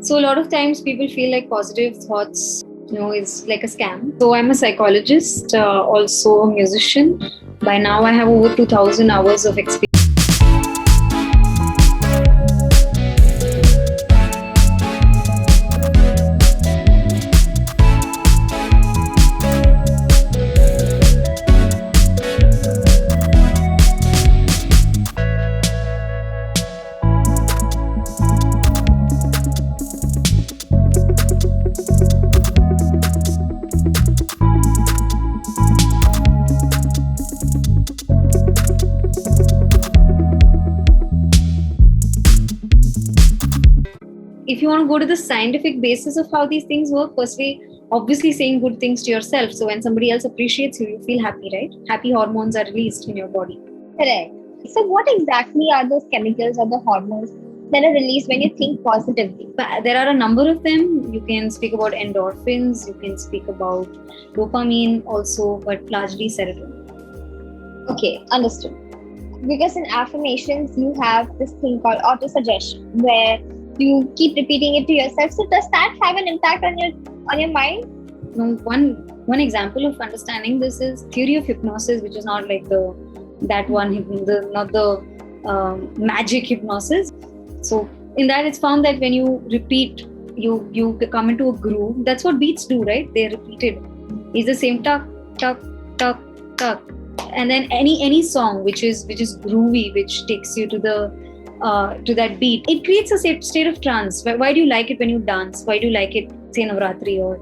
So a lot of times people feel like positive thoughts, is like a scam. So I'm a psychologist, also a musician. By now I have over 2000 hours of experience. If you want to go to the scientific basis of how these things work, firstly, obviously saying good things to yourself. So when somebody else appreciates you, you feel happy, right? Happy hormones are released in your body. Correct. So what exactly are those chemicals or the hormones that are released when you think positively? There are a number of them. You can speak about endorphins, you can speak about dopamine also, but largely serotonin. Okay, understood. Because in affirmations, you have this thing called auto-suggestion where you keep repeating it to yourself. So does that have an impact on your mind? One example of understanding this is theory of hypnosis, which is not like not the magic hypnosis. So in that, it's found that when you repeat, you come into a groove. That's what beats do, right? They're repeated. It's the same tuck, tuck, tuck, tuck, and then any song which is groovy, which takes you to that beat, it creates a state of trance. Why do you like it when you dance? Why do you like it, say Navratri, or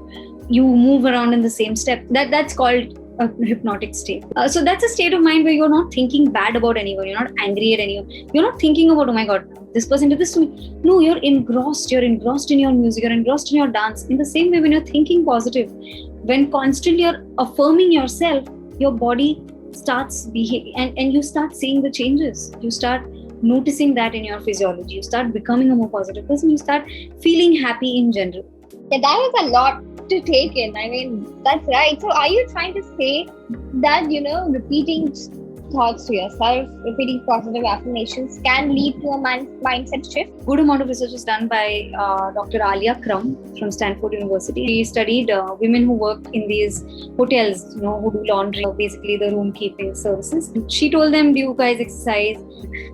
you move around in the same step? That's called a hypnotic state. So that's a state of mind where you're not thinking bad about anyone, you're not angry at anyone, you're not thinking about, oh my god, this person did this to me. No, you're engrossed in your music, you're engrossed in your dance. In the same way, when you're thinking positive, when constantly you're affirming yourself, your body starts behaving, and you start seeing the changes. You start noticing that in your physiology. You start becoming a more positive person. You start feeling happy in general. Yeah, that is a lot to take in. I mean, that's right. So are you trying to say that, repeating thoughts to yourself, repeating positive affirmations can lead to a mindset shift? Good amount of research is done by Dr. Alia Crum from Stanford University. She studied women who work in these hotels, who do laundry, basically the room keeping services. She told them, do you guys exercise?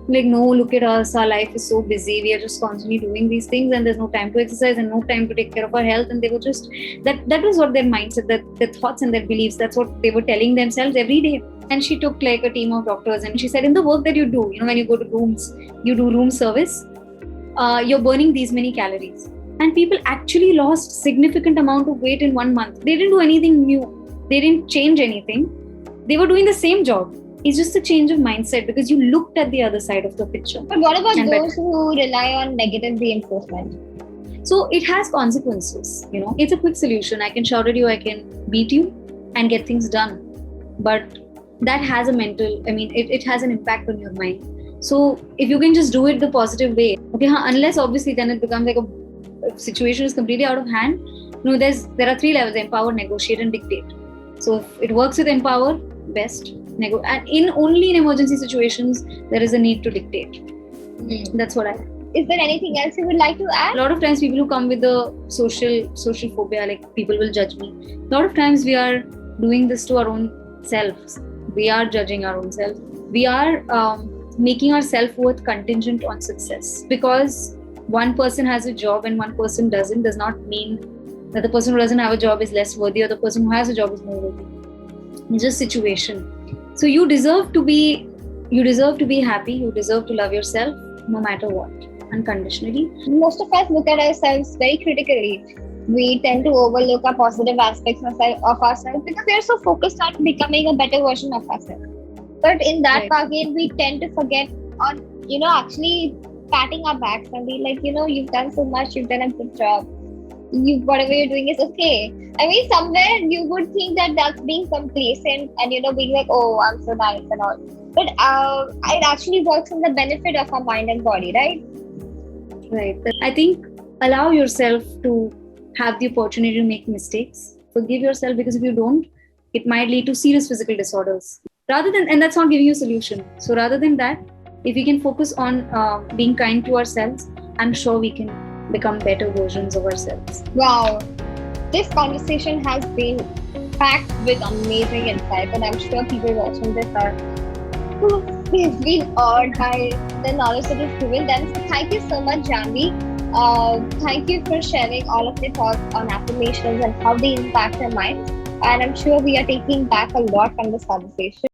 Like, no, look at us, our life is so busy, we are just constantly doing these things and there's no time to exercise and no time to take care of our health. And they were just, that was what their mindset, that their thoughts and their beliefs, that's what they were telling themselves every day. And she took like a team of doctors and she said, in the work that you do, when you go to rooms, you do room service, you're burning these many calories. And people actually lost significant amount of weight in 1 month. They didn't do anything new. They didn't change anything. They were doing the same job. It's just a change of mindset because you looked at the other side of the picture. But what about those who rely on negative reinforcement? So it has consequences. It's a quick solution. I can shout at you, I can beat you and get things done. But that has it has an impact on your mind. So if you can just do it the positive way, unless obviously then it becomes like a situation is completely out of hand. There are 3 levels: empower, negotiate, and dictate. So if it works with empower, best. And only in emergency situations there is a need to dictate. That's what Is there anything else you would like to add? A lot of times people who come with the social phobia, like people will judge me. A lot of times we are doing this to our own selves. We are judging our own selves. We are making our self-worth contingent on success. Because one person has a job and one person doesn't, does not mean that the person who doesn't have a job is less worthy or the person who has a job is more worthy. It's just situation. So you deserve to be happy. You deserve to love yourself no matter what, unconditionally. Most of us look at ourselves very critically. We tend to overlook our positive aspects of ourselves because we are so focused on becoming a better version of ourselves. But in that bargain, we tend to forget on, actually patting our backs and be like, you've done so much, you've done a good job. Whatever you're doing is okay. I mean, somewhere you would think that that's being complacent and, being like, oh, I'm so nice and all. But it actually works in the benefit of our mind and body, right? Right. I think allow yourself to have the opportunity to make mistakes. Forgive yourself, because if you don't, it might lead to serious physical disorders. And that's not giving you a solution. So rather than that, if we can focus on being kind to ourselves, I'm sure we can become better versions of ourselves. Wow, this conversation has been packed with amazing insights, and I'm sure people watching this are they've been awed by the knowledge that is given them. So thank you so much, Jahnavi. Thank you for sharing all of your thoughts on affirmations and how they impact our minds. And I'm sure we are taking back a lot from this conversation.